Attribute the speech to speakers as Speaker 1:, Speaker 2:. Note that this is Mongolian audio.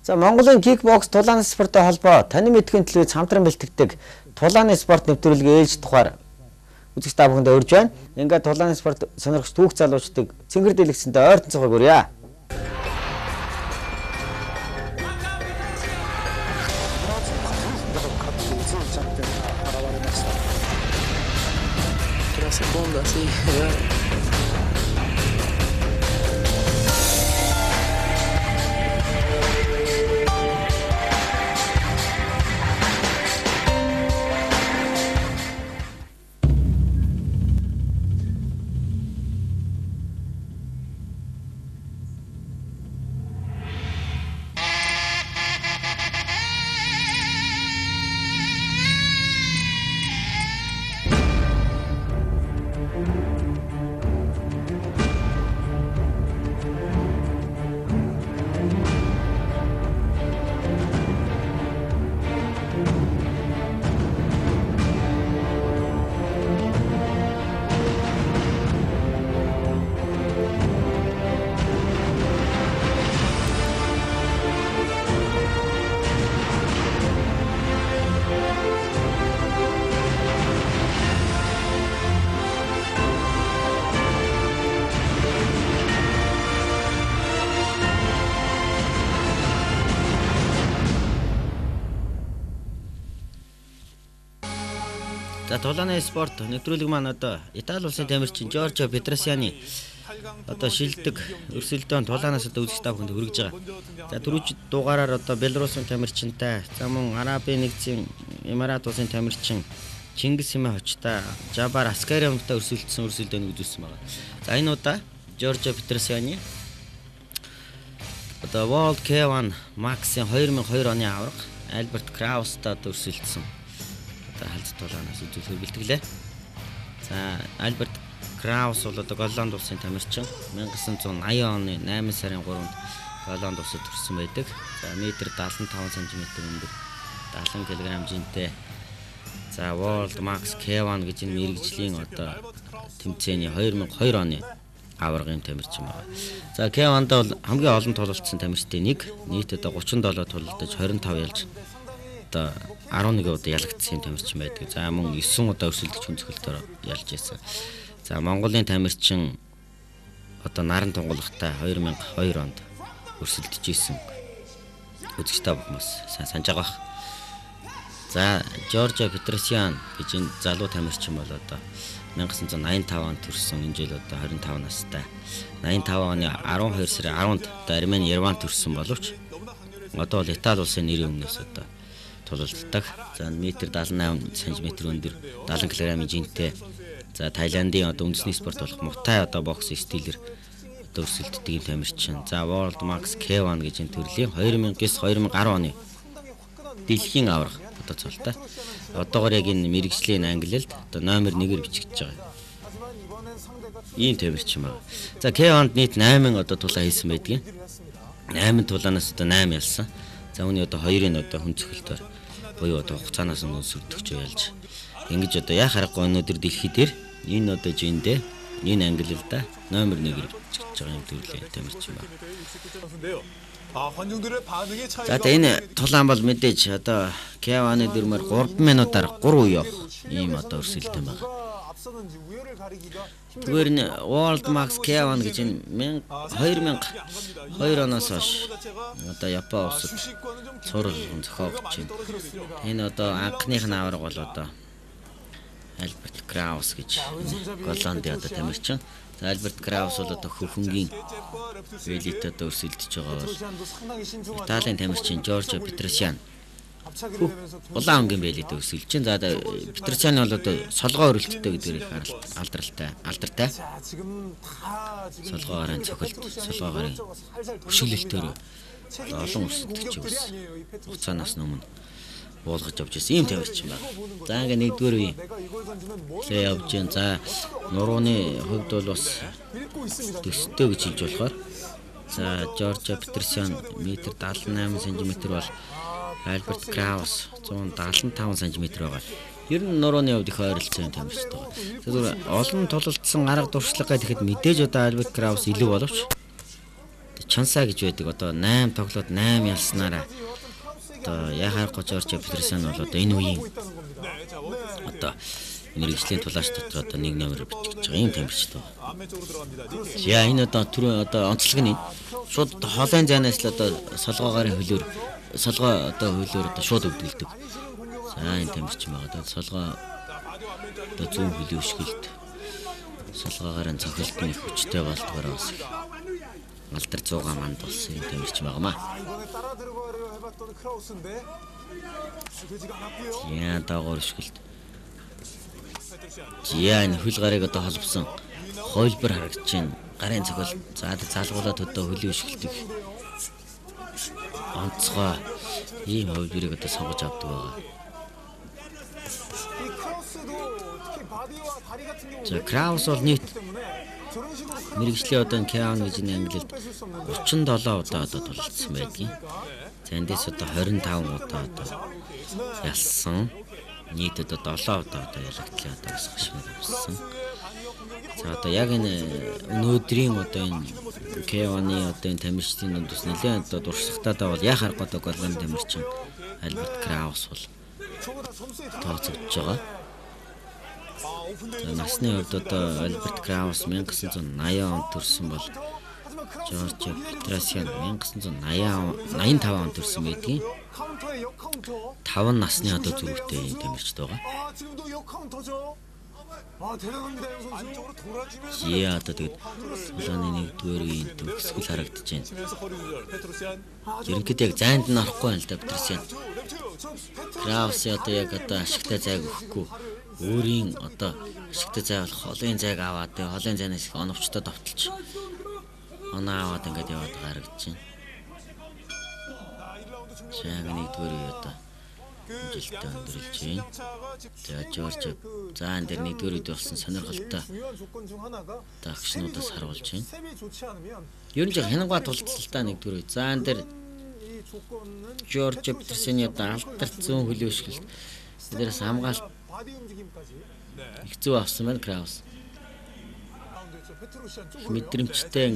Speaker 1: За Монголын кикбокс тулааны спорттой холбоо таны мэдхийн төлөвөс хамтран бэлтгэдэг тулааны спорт нэвтрүүлгийн ээлж тухаар үзэгч та бүхэндээ урьж байна. Ингээд тулааны спорт сонирхогч түүх залуучдаг цэнгэр дэлгэцэнтэй ойртон цогыг өрье. За тулааны спорт нэвтрүүлэг маань одоо Итали улсын тамирчин Жоржо Петросяны одоо шилдэг өрсөлдөөн тулаанаас одоо үзэгч та бүхэнд хүргэж байгаа. За түрүүч дугаараар одоо Белорусын тамирчинтай, за мөн Арабын нэгдсэн Эмират улсын тамирчин Чингис Хэмээ хочтой Жабар Аскариевтай өрсөлдсөн өрсөлдөөнийг үзүүлсэн байна. За энэ удаа Жоржо Петросяны одоо World K1 Max-ийн 2002 оны аварга Альберт Краустай одоо өрсөлдсөн. Халз тулаанаас үзүүлэлт бэлтгэлээ. За Альберт Краус бол одоо Голланд улсын тамирчин 1980 оны 8 сарын 3-нд Голланд улсад төрсэн байдаг. За метр 75 см өндөр 70 кг жинтэй. За World Max K1 гэж энэ мэргэжлийн одоо тэмцээний 2002 оны аваргын тамирчин байна. За K1-д бол хамгийн олон тулалдсан тамирчдын нэг, нийт одоо 37 тулалдаж 25 ялж одоо 11 удаа ялагдсан тамирчин байдаг. За мөн 9 удаа өрсөлдөгч хүн цогцолтоор ялж байсан. За Монголын тамирчин одоо наран тунгалахтай 2002 онд өрсөлдөж исэн. Үзэгч та бүхнээс сайн санаж байгаа. За Жоржо Петросян гэж энэ залуу тамирчин бол одоо 1985 онд төрсэн. Энэ жил одоо 25 настай. 85 оны 12 сарын 10-нд одоо Армени Ереванд төрсэн боловч одоо бол Итали улсын нэрийн өмнөөс одоо тулалддаг. За метр 78 см өндөр 70 кг жинтэй. За Тайландын одоо үндэсний спорт болох Мутай одоо бокс стилээр одоо өрсөлддөг юм тамирчин. За World Max K1 гэж энэ төрлийн 2009-2010 оны дэлхийн аварга одоо цолтой. Одоогоор яг энэ мэргэжлийн ангилалд одоо номер 1-ээр бичигдэж байгаа. Ийм тамирчин байна. За K1-д нийт 8 одоо тулаа хийсэн байдаг. 8 тулаанаас одоо 8 ялсан. За үүний одоо 2-ын одоо хүн цогцолтоор буюу одоо хугацаанаас өмнө сүрдөгч ялж. Ингэж одоо яа харахгүй өнөөдөр дэлхий дээр энэ одоо жиндээ энэ ангилалда номер 1-ээр бичиж байгаа юм төрлийн тамирчин байна. За энэ тулаан бол мэдээж одоо K1-ы дөрмөр 3 минутаар 3 уу явах ийм одоо өрсөлдөөн байна. Тэгвэр нь World Max K1 гэж энэ 2002 оноос хойш одоо Япон улсад цуурлагын зохиогч байна. Энэ одоо анхных нь аварга бол одоо Альберт Краус гэж Голландын одоо тамирчин. За Альберт Краус бол одоо хөхөнгийн элит одоо өрсөлдөж байгаа бол Италийн тамирчин Жоржо Петросян улаан өнгийн бэлээд өрсөлдөж байна. За Петросян бол одоо солгоо өрөлттэй гэдгээр их алдартай. Солгоогоор цохилт, солгоогоор хөшөглөлтөөр олон өрсөлдөгч байсан. Хугацаанаас өмнө буулгаж явж байсан ийм тамирчин байна. За ингээ нэгдүгээр үе явж байна. За нурууны хувьд бол бас төстэй гэж хэлж болохоор за Жоржо Петросян метр 78 см бол Альберт Краус 175 см байгаа. Ер нь нурууны хувьд их ойролцоо тамирчтай байгаа. Тэгэхээр олон тулалдсан арга дуршлага гэхэд мэдээж одоо Альберт Краус илүү боловч Чанса гэж байдаг. Одоо 8 тоглоод 8 ялснараа одоо яхаарахгүй Жорж Петерсон бол одоо энэ үеийн одоо мэрэгжлийн тулаач дотор одоо 1 номер битгэж байгаа юм тамирчид байна. Яа энэ одоо онцлог нь шууд хоолойн зайнаас л одоо солгоогоор хөлөөр одоо шууд өвдөлдөг. За энэ тамирчин байгаа. Солгоо одоо зүүн хөлөө өшгөлт солгоогоор цохилт нь хүчтэй болдгоор бас алдар 100 манд болсон юм тамирчин байгаамаа. Яа дагуур өшгөлт. Яа энэ хөл гарыг одоо холбосон хойлбор харагдаж байна. Гарын цохол заалгуулаад одоо хөлөө өшгөлтөг онцгой ийм хойлборыг одоо сонгож авдаг байгаа. За Краус бол нийт мэрэгжлийн одоо K1 гэж англиэд 37 удаа одоо тулалдсан байдгийг. За эндээс одоо 25 удаа одоо ялсан. Нийт одоо 7 удаа одоо ялагдлаа одоо гашгал авсан. За одоо яг энэ өнөөдрийн одоо энэ K1-ийн одоо энэ тамирчдын дундаас нэлээд одоо дурсагтаад бол яхаар годог голлон тамирчин Альберт Краус бол тооцогдож байгаа. За насны хувьд одоо Альберт Краус 1980 онд төрсэн бол Жорж Петерсон 1985 онд төрсэн байдгийн. 5 насны одоо зүрхтэй юм тамирчид байгаа. Яа одоо тэгээд улааны 1-р үеийн төгсгөл харагдаж байна. Ерөнхийдөө яг зайд нь орохгүй байна л да Петерсон. Краус одоо яг одоо ашигтай зайг өгөхгүй өөрийн одоо ашигтай зай болох холын зайг аваад тэгээ холын зайнаас их оновчтой довтолж оноо аваад ингээд яваад гаргаж байна. Яг 1-р үе одоо жилдээ өндөрлж байна. За Жорж за энэ дээр 1-р үед болсон сонирхолтой агшнуудаас харуулж байна. Ер нь жоо хянангаа тулцлалтаа 1-р үед. За энэ дээр Жорж Петерсоны одоо алдар зүүн хөлөө өшгөлт эдгээрээс хамгаалт их зүү авсан байна Краус. Мэдрэмжтэй